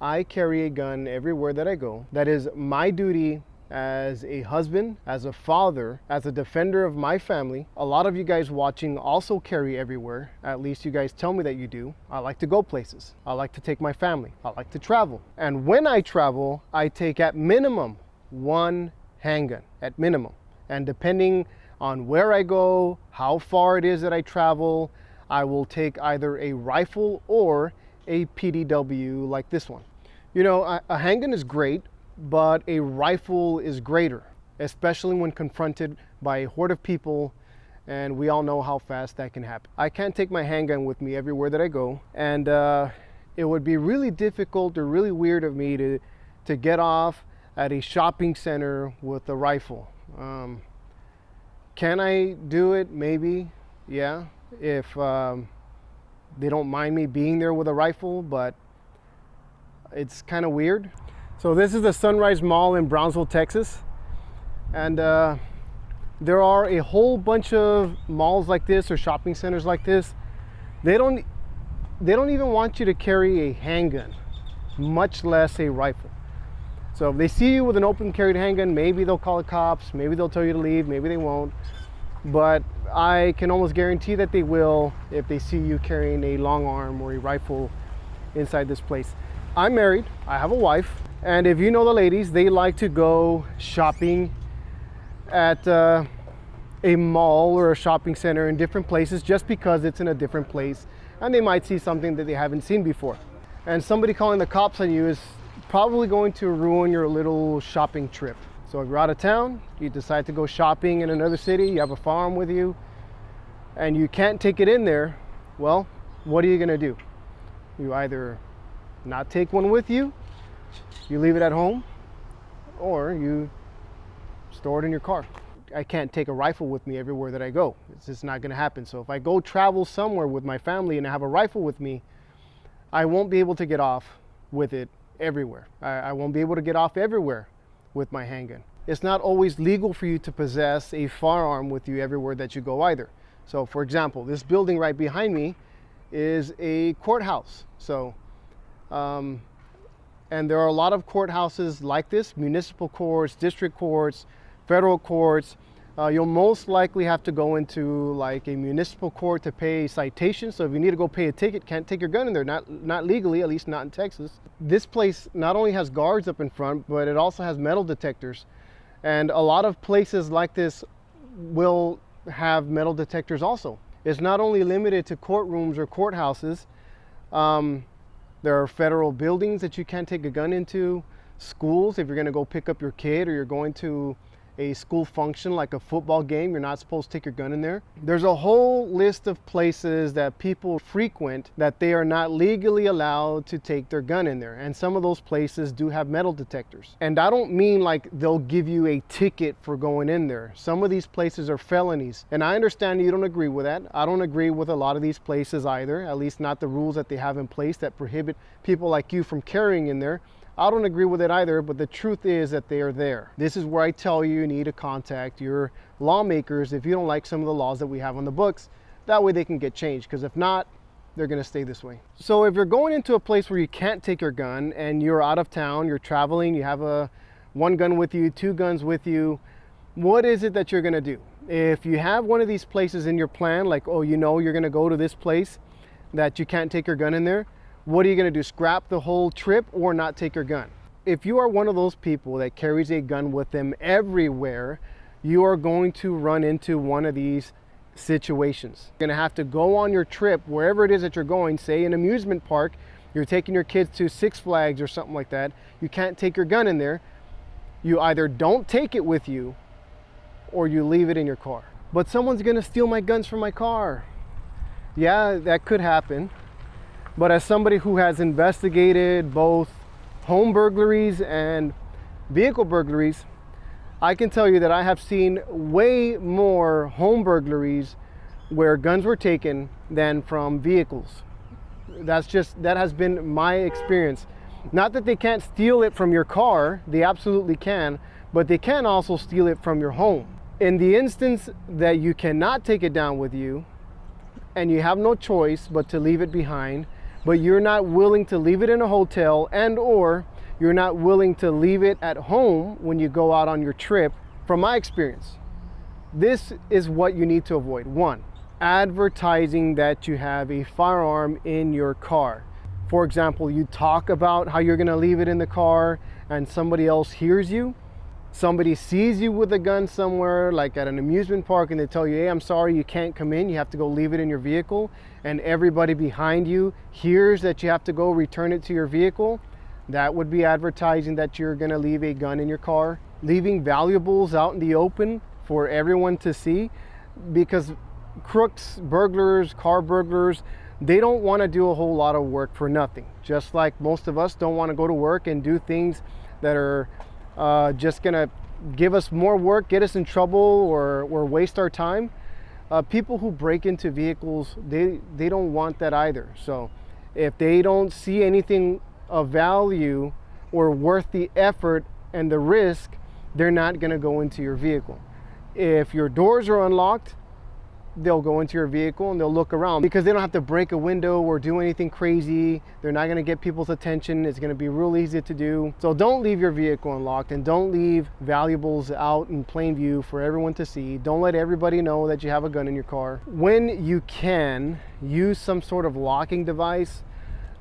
I carry a gun everywhere that I go. That is my duty as a husband, as a father, as a defender of my family. A lot of you guys watching also carry everywhere. At least you guys tell me that you do. I like to go places. I like to take my family. I like to travel. And when I travel, I take at minimum one handgun, at minimum. And depending on where I go, how far it is that I travel, I will take either a rifle or a PDW like this one. You know, a handgun is great, but a rifle is greater, especially when confronted by a horde of people, and we all know how fast that can happen. I can't take my handgun with me everywhere that I go, and it would be really difficult or really weird of me to get off at a shopping center with a rifle. Can I do it? Maybe, yeah, if they don't mind me being there with a rifle, but it's kind of weird. So this is the Sunrise Mall in Brownsville, Texas. And there are a whole bunch of malls like this or shopping centers like this. They don't even want you to carry a handgun, much less a rifle. So if they see you with an open carried handgun, maybe they'll call the cops, maybe they'll tell you to leave, maybe they won't. But I can almost guarantee that they will if they see you carrying a long arm or a rifle inside this place. I'm married, I have a wife. And if you know the ladies, they like to go shopping at a mall or a shopping center in different places just because it's in a different place and they might see something that they haven't seen before. And somebody calling the cops on you is probably going to ruin your little shopping trip. So if you're out of town, you decide to go shopping in another city, you have a firearm with you, and you can't take it in there, well, what are you gonna do? You either not take one with you, you leave it at home, or you store it in your car. I can't take a rifle with me everywhere that I go. It's just not gonna happen. So if I go travel somewhere with my family and I have a rifle with me, I won't be able to get off with it everywhere. I won't be able to get off everywhere with my handgun. It's not always legal for you to possess a firearm with you everywhere that you go either. So for example, this building right behind me is a courthouse. So, and there are a lot of courthouses like this, municipal courts, district courts, federal courts. You'll most likely have to go into like a municipal court to pay a citation. So if you need to go pay a ticket, can't take your gun in there, not legally, at least not in Texas. This place not only has guards up in front, but it also has metal detectors. And a lot of places like this will have metal detectors also. It's not only limited to courtrooms or courthouses. There are federal buildings that you can't take a gun into, schools, if you're gonna go pick up your kid or you're going to a school function like a football game, you're not supposed to take your gun in there. There's a whole list of places that people frequent that they are not legally allowed to take their gun in there. And some of those places do have metal detectors. And I don't mean like they'll give you a ticket for going in there. Some of these places are felonies. And I understand you don't agree with that. I don't agree with a lot of these places either, at least not the rules that they have in place that prohibit people like you from carrying in there. I don't agree with it either, but the truth is that they are there. This is where I tell you need to contact your lawmakers if you don't like some of the laws that we have on the books. That way they can get changed, because if not, they're gonna stay this way. So if you're going into a place where you can't take your gun and you're out of town, you're traveling, you have one gun with you, two guns with you, what is it that you're gonna do? If you have one of these places in your plan, like, oh, you know you're gonna go to this place that you can't take your gun in there, what are you gonna do? Scrap the whole trip or not take your gun? If you are one of those people that carries a gun with them everywhere, you are going to run into one of these situations. You're gonna have to go on your trip, wherever it is that you're going, say an amusement park, you're taking your kids to Six Flags or something like that, you can't take your gun in there. You either don't take it with you or you leave it in your car. But someone's gonna steal my guns from my car. Yeah, that could happen. But as somebody who has investigated both home burglaries and vehicle burglaries, I can tell you that I have seen way more home burglaries where guns were taken than from vehicles. That has been my experience. Not that they can't steal it from your car, they absolutely can, but they can also steal it from your home. In the instance that you cannot take it down with you and you have no choice but to leave it behind, but you're not willing to leave it in a hotel, and or you're not willing to leave it at home when you go out on your trip. From my experience, this is what you need to avoid. One, advertising that you have a firearm in your car. For example, you talk about how you're gonna leave it in the car and somebody else hears you. Somebody sees you with a gun somewhere, like at an amusement park, and they tell you, hey, I'm sorry, you can't come in, you have to go leave it in your vehicle. And everybody behind you hears that you have to go return it to your vehicle. That would be advertising that you're gonna leave a gun in your car. Leaving valuables out in the open for everyone to see, because crooks, burglars, car burglars, they don't wanna do a whole lot of work for nothing. Just like most of us don't wanna go to work and do things that are just gonna give us more work, get us in trouble, or waste our time. People who break into vehicles, they don't want that either. So if they don't see anything of value or worth the effort and the risk, they're not gonna go into your vehicle. If your doors are unlocked, they'll go into your vehicle and they'll look around, because they don't have to break a window or do anything crazy. They're not gonna get people's attention. It's gonna be real easy to do. So don't leave your vehicle unlocked, and don't leave valuables out in plain view for everyone to see. Don't let everybody know that you have a gun in your car. When you can, use some sort of locking device.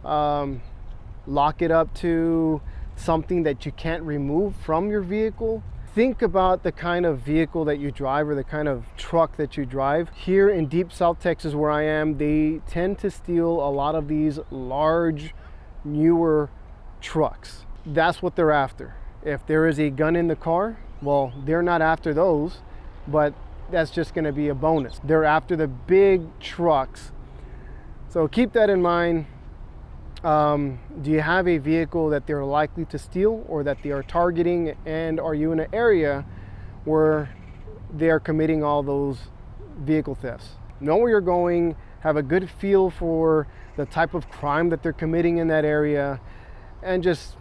Lock it up to something that you can't remove from your vehicle. Think about the kind of vehicle that you drive, or the kind of truck that you drive. Here in deep South Texas where I am, they tend to steal a lot of these large, newer trucks. That's what they're after. If there is a gun in the car, well, they're not after those, but that's just gonna be a bonus. They're after the big trucks. So keep that in mind. Do you have a vehicle that they're likely to steal, or that they are targeting, and are you in an area where they are committing all those vehicle thefts? Know where you're going, have a good feel for the type of crime that they're committing in that area, and just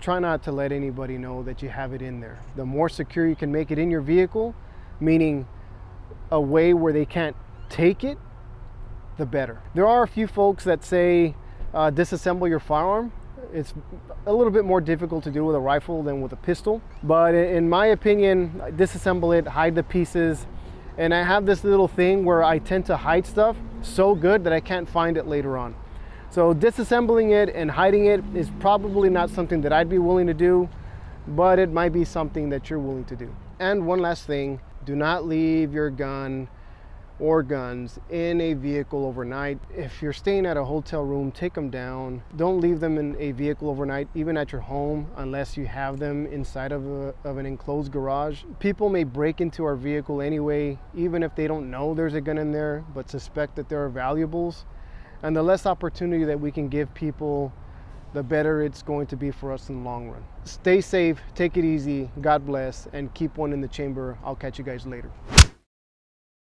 try not to let anybody know that you have it in there. The more secure you can make it in your vehicle, meaning a way where they can't take it, the better. There are a few folks that say disassemble your firearm. It's a little bit more difficult to do with a rifle than with a pistol, but in my opinion, disassemble it, hide the pieces. And I have this little thing where I tend to hide stuff so good that I can't find it later on. So disassembling it and hiding it is probably not something that I'd be willing to do, but it might be something that you're willing to do. And one last thing, do not leave your gun or guns in a vehicle overnight. If you're staying at a hotel room, take them down. Don't leave them in a vehicle overnight, even at your home, unless you have them inside of an enclosed garage. People may break into our vehicle anyway, even if they don't know there's a gun in there, but suspect that there are valuables. And the less opportunity that we can give people, the better it's going to be for us in the long run. Stay safe, take it easy, God bless, and keep one in the chamber. I'll catch you guys later.